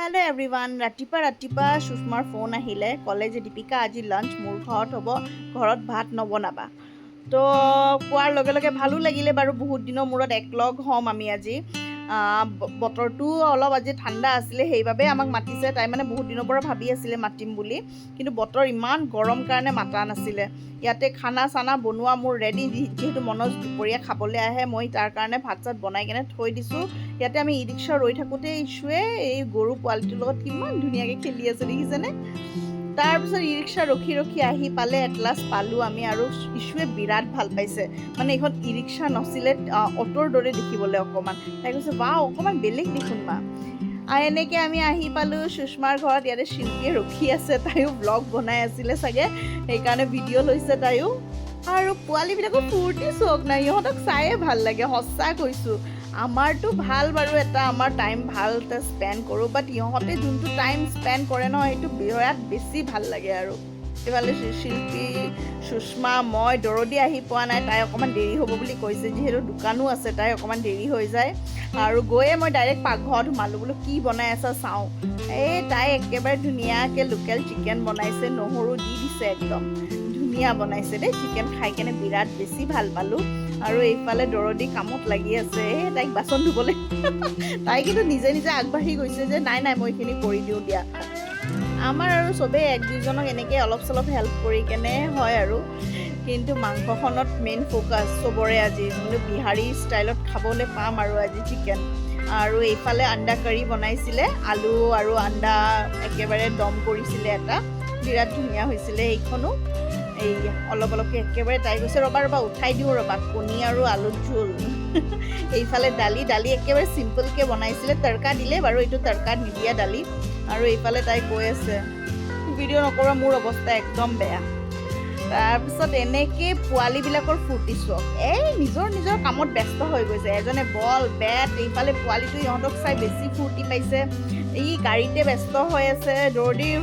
Hello everyone रातिपा सुषमार phone आहिले कले जे दीपिका आज लंच मोर घरत हब घरत भात नबनाबा तो कोৱাৰ লগে লগে ভালো লাগিলে বাৰু বহুত দিনৰ মূৰত একলগ হম আমি আজি বতৰটো অলপ আজি ঠাণ্ডা আছিলে সেইবাবে আমাক মাতিছে তাই মানে বহুত দিনৰ পৰা ভাবি আছিলে মাতিম বুলি কিন্তু বতৰ ইমান গৰম কাৰণে মাতা নাছিলে ইয়াতে খানা চানা বনোৱা মোৰ ৰেডি যেহেতু মনোজ দুপৰীয়া খাবলৈ আহে মই তাৰ কাৰণে ভাত চাত বনাই কেনে থৈ দিছোঁ ইয়াতে আমি ই ৰিক্সা ৰৈ থাকোঁতে ইছুৱে এই গৰু পোৱালিটোৰ লগত কিমান ধুনীয়াকৈ খেলি আছে দেখিছেনে তাৰপিছত ই ৰিক্সা ৰখি ৰখি আহি পালে এটলাছ পালোঁ আমি আৰু ইছুৱে বিৰাট ভাল পাইছে মানে এইখন ই ৰিক্সা নছিলে অটোৰ দৰে দেখিবলৈ অকণমান তাই কৈছে ৱাও অকণমান বেলেগ দেখোন মা এনেকৈ আমি আহি পালোঁ সুষমাৰ ঘৰত ইয়াতে শিল্পীয়ে ৰখি আছে তাইও ব্লগ বনাই আছিলে চাগে সেইকাৰণে ভিডিঅ' লৈছে তাইও আৰু পোৱালিবিলাকৰ ফূৰ্তি চওক নাই ইহঁতক চায়ে ভাল লাগে সঁচা কৈছোঁ আমাৰতো ভাল বাৰু এটা আমাৰ টাইম ভাল এটা স্পেণ্ড কৰোঁ বাট ইহঁতে যোনটো টাইম স্পেণ্ড কৰে ন সেইটো বিৰাট বেছি ভাল লাগে আৰু এইফালে শিল্পী সুষমা মই দৰদি আহি পোৱা নাই তাই অকণমান দেৰি হ'ব বুলি কৈছে যিহেতু দোকানো আছে তাই অকণমান দেৰি হৈ যায় আৰু গৈয়ে মই ডাইৰেক্ট পাকঘৰত সোমালোঁ বোলো কি বনাই আছা চাওঁ এই তাই একেবাৰে ধুনীয়াকৈ লোকেল চিকেন বনাইছে নহৰু দি দিছে একদম ধুনীয়া বনাইছে দেই চিকেন খাই কেনে বিৰাট বেছি ভাল পালোঁ আৰু এইফালে দৰদি কামত লাগি আছে তাইক বাচন ধুবলৈ তাই কিন্তু নিজে নিজে আগবাঢ়ি গৈছে যে নাই নাই মই এইখিনি কৰি দিওঁ দিয়া আমাৰ আৰু চবেই এক দুজনক এনেকৈ অলপ চলপ হেল্প কৰি কেনে হয় আৰু কিন্তু মাংসখনত মেইন ফ'কাছ চবৰে আজি মানে বিহাৰী ষ্টাইলত খাবলৈ পাম আৰু আজি চিকেন আৰু এইফালে আণ্ডা কাৰী বনাইছিলে আলু আৰু আণ্ডা একেবাৰে দম কৰিছিলে এটা বিৰাট ধুনীয়া হৈছিলে সেইখনো এই অলপ অলপকৈ একেবাৰে তাই কৈছে ৰ'বা উঠাই দিওঁ ৰ'বা কণী আৰু আলুৰ জোল এইফালে দালি একেবাৰে চিম্পলকৈ বনাইছিলে তড়কা দিলে বাৰু এইটো তড়কা নিদিয়া দালি আৰু এইফালে তাই কৈ আছে ভিডিঅ' নকৰা মোৰ অৱস্থা একদম বেয়া তাৰপিছত এনেকৈ পোৱালিবিলাকৰ ফূৰ্তি চখ এই নিজৰ কামত ব্যস্ত হৈ গৈছে এজনে বল বেট এইফালে পোৱালিটো ইহঁতক চাই বেছি ফূৰ্তি পাইছে ই গাড়ীতে ব্যস্ত হৈ আছে দৌৰিৰ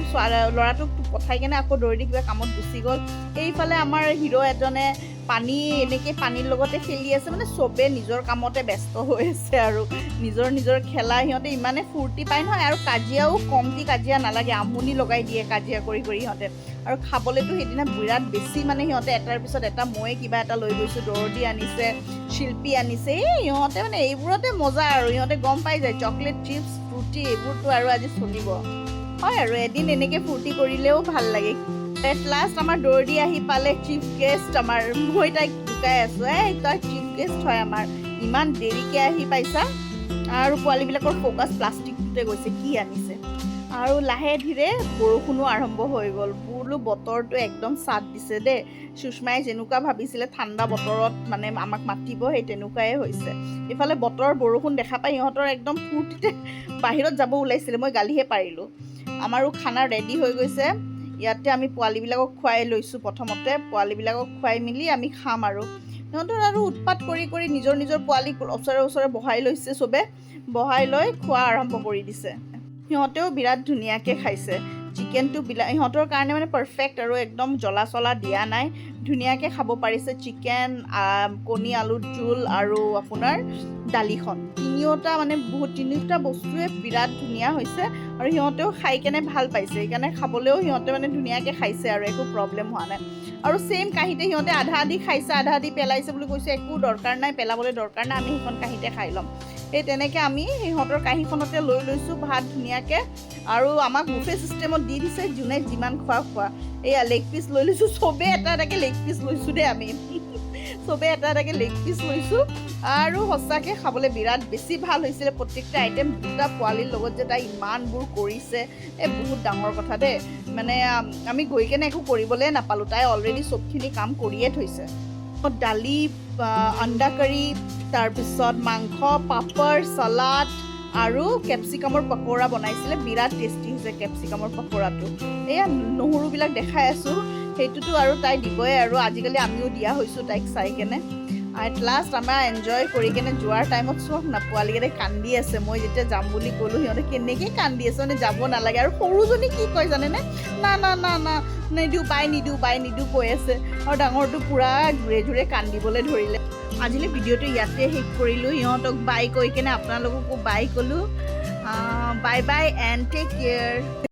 ল'ৰাটোক পঠাই কেনে আকৌ দৌৰি কিবা কামত গুচি গ'ল এইফালে আমাৰ হিৰ' এজনে এনেকৈ পানীৰ লগতে খেলি আছে মানে চবে নিজৰ কামতে ব্যস্ত হৈ আছে আৰু নিজৰ খেলা সিহঁতে ইমানে ফূৰ্তি পায় নহয় আৰু কাজিয়াও কমটি কাজিয়া নালাগে আমনি লগাই দিয়ে কাজিয়া কৰি সিহঁতে আৰু খাবলৈতো সেইদিনা বিৰাট বেছি মানে সিহঁতে এটাৰ পিছত এটা ময়ে কিবা এটা লৈ গৈছোঁ দৰদি আনিছে শিল্পী আনিছে ইহঁতে মানে এইবোৰতে মজা আৰু ইহঁতে গম পাই যায় চকলেট চিপছ ফ্ৰুটি এইবোৰতো আৰু আজি চলিব হয় আৰু এদিন এনেকৈ ফূৰ্তি কৰিলেও ভাল লাগে এট লাষ্ট আমাৰ দৌৰি আহি পালে চিফ গেষ্ট আমাৰ মই তাইক লুকাই আছোঁ তই চিফ গেষ্ট হয় আমাৰ ইমান দেৰিকৈ আহি পাইছা আৰু পোৱালিবিলাকৰ ফ'কাছ প্লাষ্টিকটোতে গৈছে কি আনিছে আৰু লাহে ধীৰে বৰষুণো আৰম্ভ হৈ গ'ল বোলো বতৰটো একদম চাট দিছে দেই সুষমাই যেনেকুৱা ভাবিছিলে ঠাণ্ডা বতৰত মানে আমাক মাতিব সেই তেনেকুৱাই হৈছে এইফালে বৰষুণ দেখা পাই ইহঁতৰ একদম ফূৰ্তিতে বাহিৰত যাব ওলাইছিলে মই গালিহে পাৰিলোঁ আমাৰো খানা ৰেডি হৈ গৈছে ইয়াতে আমি পোৱালিবিলাকক খুৱাই লৈছোঁ প্ৰথমতে পোৱালিবিলাকক খুৱাই মেলি আমি খাম আৰু সিহঁতৰ আৰু উৎপাত কৰি নিজৰ পোৱালিক ওচৰে বহাই লৈছে চবে বহাই লৈ খোৱা আৰম্ভ কৰি দিছে সিহঁতেও বিৰাট ধুনীয়াকৈ খাইছে চিকেনটো ইহঁতৰ কাৰণে মানে পাৰফেক্ট আৰু একদম জ্বলা চলা দিয়া নাই ধুনীয়াকৈ খাব পাৰিছে চিকেন কণী আলুৰ জোল আৰু আপোনাৰ দালিখন তিনিওটা বস্তুৱে বিৰাট ধুনীয়া হৈছে আৰু সিহঁতেও খাই কেনে ভাল পাইছে সেইকাৰণে খাবলৈও সিহঁতে মানে ধুনীয়াকৈ খাইছে আৰু একো প্ৰব্লেম হোৱা নাই আৰু ছেইম কাঁহীতে সিহঁতে আধা আধি খাইছে আধা আধি পেলাইছে বুলি কৈছে একো দৰকাৰ নাই পেলাবলৈ দৰকাৰ নাই আমি সেইখন কাঁহীতে খাই ল'ম সেই তেনেকৈ আমি সিহঁতৰ কাঁহীখনতে লৈ লৈছোঁ ভাত ধুনীয়াকৈ আৰু আমাক বুফে চিষ্টেমত দি দিছে যোনে যিমান খোৱা এয়া লেগ পিচ লৈ লৈছোঁ চবেই এটাকৈ লেগ পিচ লৈছোঁ দেই আমি চবেই এটাকৈ লেগ পিচ লৈছোঁ আৰু সঁচাকৈ খাবলৈ বিৰাট বেছি ভাল হৈছিলে প্ৰত্যেকটা আইটেম দুটা পোৱালিৰ লগত যে তাই ইমানবোৰ কৰিছে বহুত ডাঙৰ কথা দেই মানে আমি গৈ কেনে একো কৰিবলৈ নাপালোঁ তাই অলৰেডি চবখিনি কাম কৰিয়ে থৈছে দালি আণ্ডা কাৰী তাৰপিছত মাংস পাপৰ চালাড আৰু কেপচিকামৰ পকোৰা বনাইছিলে বিৰাট টেষ্টি হৈছে কেপচিকামৰ পকোৰাটো এয়া নহৰুবিলাক দেখাই আছোঁ সেইটোতো আৰু তাই দিবই আৰু আজিকালি আমিও দিয়া হৈছোঁ তাইক চাই কেনে এট লাষ্ট আমাৰ এনজয় কৰি কেনে যোৱাৰ টাইমত চোৱা না পোৱালিকেইটাই কান্দি আছে মই যেতিয়া যাম বুলি ক'লোঁ সিহঁতে কেনেকৈ কান্দি আছে মানে যাব নালাগে আৰু সৰুজনী কি কয় জানেনে না নিদিওঁ বাই নিদিওঁ কৈ আছে আৰু ডাঙৰটো পূৰা ঘূৰে কান্দিবলৈ ধৰিলে আজিলৈ ভিডিঅ'টো ইয়াতে শেষ কৰিলোঁ সিহঁতক বাই কৈ কেনে আপোনালোককো বাই ক'লোঁ bye bye and take care.